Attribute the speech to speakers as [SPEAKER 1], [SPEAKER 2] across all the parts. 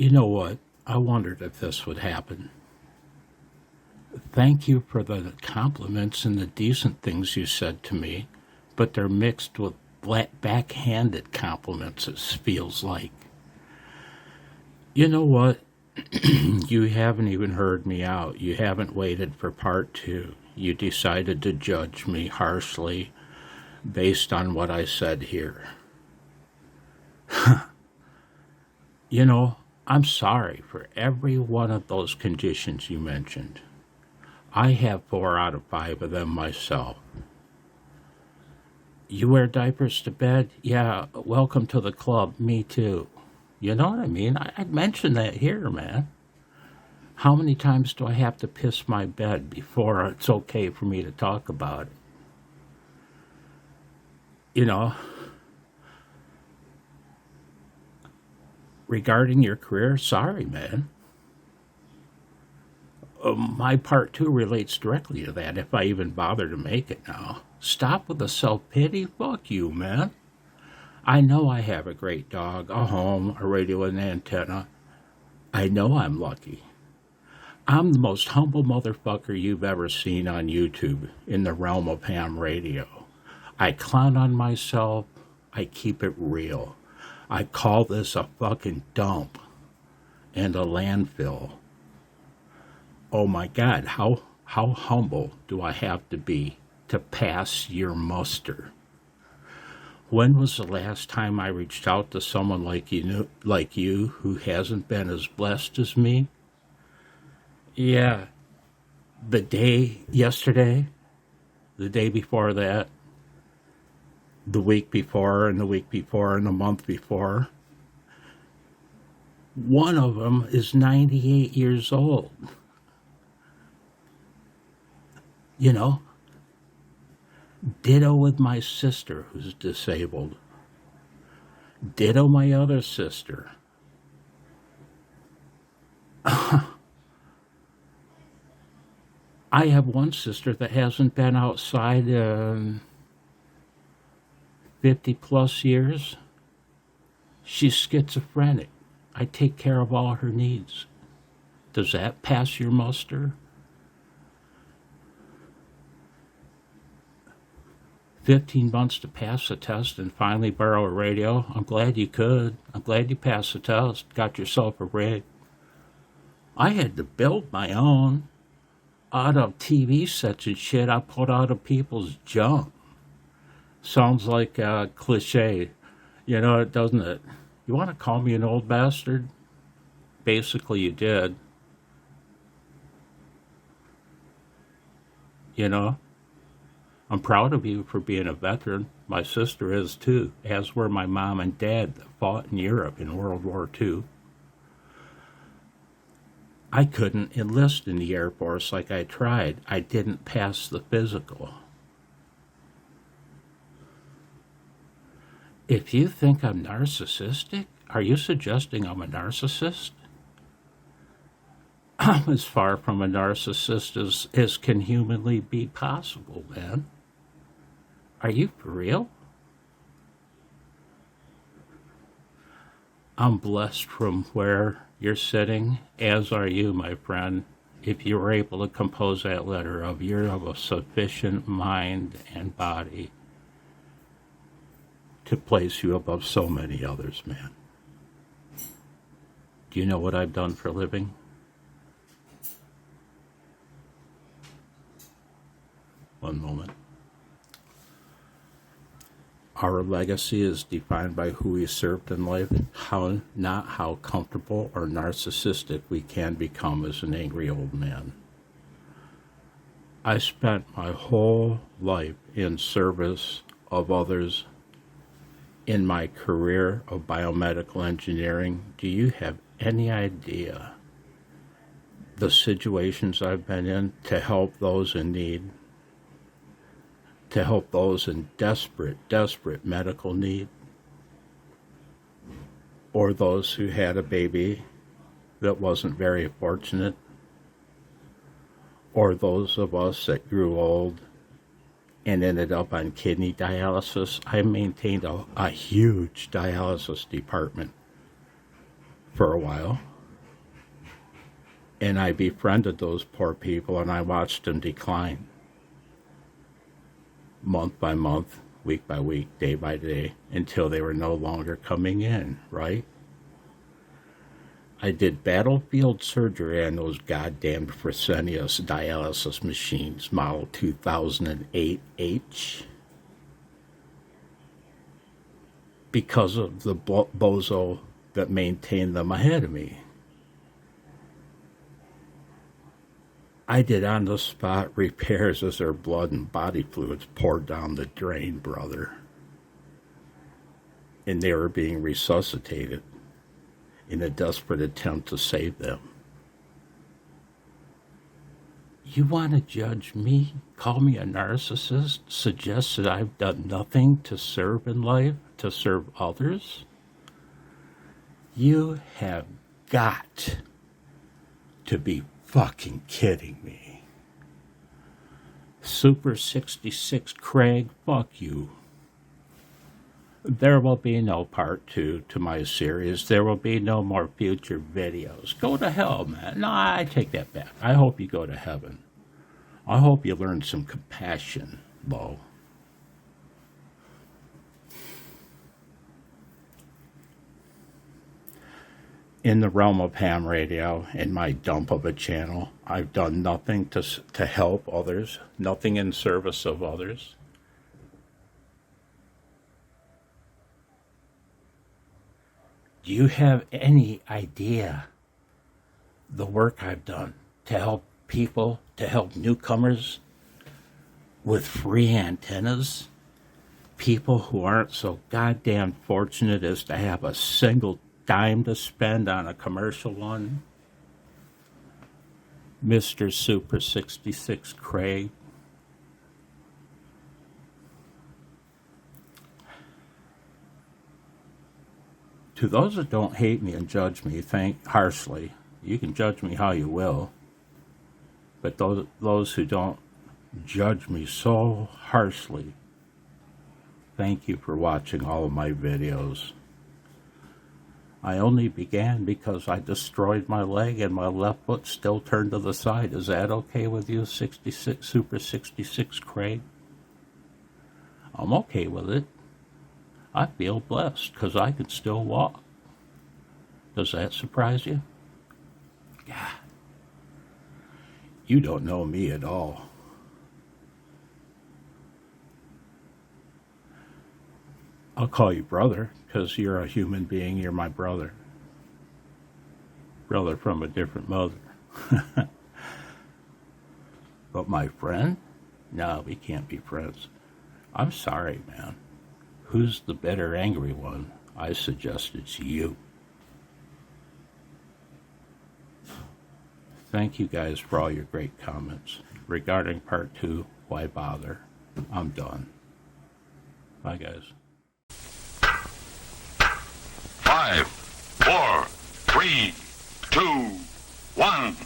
[SPEAKER 1] You know what? I wondered if this would happen. Thank you for the compliments and the decent things you said to me, but they're mixed with backhanded compliments, it feels like. You know what? You haven't even heard me out. You haven't waited for part two. You decided to judge me harshly based on what I said here. You know, I'm sorry for every one of those conditions you mentioned. I have 4 out of 5 of them myself. You wear diapers to bed? Yeah, welcome to the club. Me too. You know what I mean? I'd mention that here, man. How many times do I have to piss my bed before it's okay for me to talk about it? You know, regarding your career, sorry, man. My part two relates directly to that, if I even bother to make it now. Stop with the self-pity. Fuck you, man. I know I have a great dog, a home, a radio and antenna. I know I'm lucky. I'm the most humble motherfucker you've ever seen on YouTube in the realm of ham radio. I clown on myself. I keep it real. I call this a fucking dump and a landfill. Oh my God, how humble do I have to be to pass your muster? When was the last time I reached out to someone like you who hasn't been as blessed as me? Yeah, yesterday, the day before that, the week before, and the week before, and the month before. One of them is 98 years old. You know, ditto with my sister who's disabled. Ditto my other sister. I have one sister that hasn't been outside in 50 plus years. She's schizophrenic. I take care of all her needs. Does that pass your muster? 15 months to pass the test and finally borrow a radio. I'm glad you could. I'm glad you passed the test. Got yourself a rig. I had to build my own out of TV sets and shit I put out of people's junk. Sounds like a cliche. You know, doesn't it? You want to call me an old bastard? Basically, you did. You know? I'm proud of you for being a veteran. My sister is too, as were my mom and dad that fought in Europe in World War II. I couldn't enlist in the Air Force like I tried. I didn't pass the physical. If you think I'm narcissistic, are you suggesting I'm a narcissist? I'm as far from a narcissist as can humanly be possible, man. Are you for real? I'm blessed from where you're sitting, as are you, my friend. If you were able to compose that letter you're of a sufficient mind and body to place you above so many others, man. Do you know what I've done for a living? One moment. Our legacy is defined by who we served in life, not how comfortable or narcissistic we can become as an angry old man. I spent my whole life in service of others in my career of biomedical engineering. Do you have any idea the situations I've been in to help those in need? To help those in desperate medical need, or those who had a baby that wasn't very fortunate, or those of us that grew old and ended up on kidney dialysis. I maintained a huge dialysis department for a while. And I befriended those poor people, and I watched them decline month by month, week by week, day by day, until they were no longer coming in, right? I did battlefield surgery on those goddamn Fresenius dialysis machines, model 2008H, because of the bozo that maintained them ahead of me. I did on-the-spot repairs as their blood and body fluids poured down the drain, brother. And they were being resuscitated in a desperate attempt to save them. You want to judge me, call me a narcissist, suggest that I've done nothing to serve in life, to serve others? You have got to be fucking kidding me. Super 66 Craig, fuck you. There will be no part 2 to my series. There will be no more future videos. Go to hell, man. No, I take that back. I hope you go to heaven. I hope you learn some compassion, Bo. In the realm of ham radio, in my dump of a channel, I've done nothing to help others, nothing in service of others. Do you have any idea the work I've done to help people, to help newcomers with free antennas? People who aren't so goddamn fortunate as to have a single dime to spend on a commercial one? Mr. Super 66 Craig. To those that don't hate me and judge me harshly, you can judge me how you will, but those who don't judge me so harshly, thank you for watching all of my videos. I only began because I destroyed my leg and my left foot still turned to the side. Is that okay with you, 66 Super 66 Craig? I'm okay with it. I feel blessed because I can still walk. Does that surprise you? Yeah. You don't know me at all. I'll call you brother because you're a human being. You're my brother. Brother from a different mother. But my friend? No, we can't be friends. I'm sorry, man. Who's the better angry one? I suggest it's you. Thank you guys for all your great comments. Regarding part 2, why bother? I'm done. Bye, guys.
[SPEAKER 2] 5, 4, 3, 2, 1.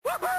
[SPEAKER 3] Woo-hoo!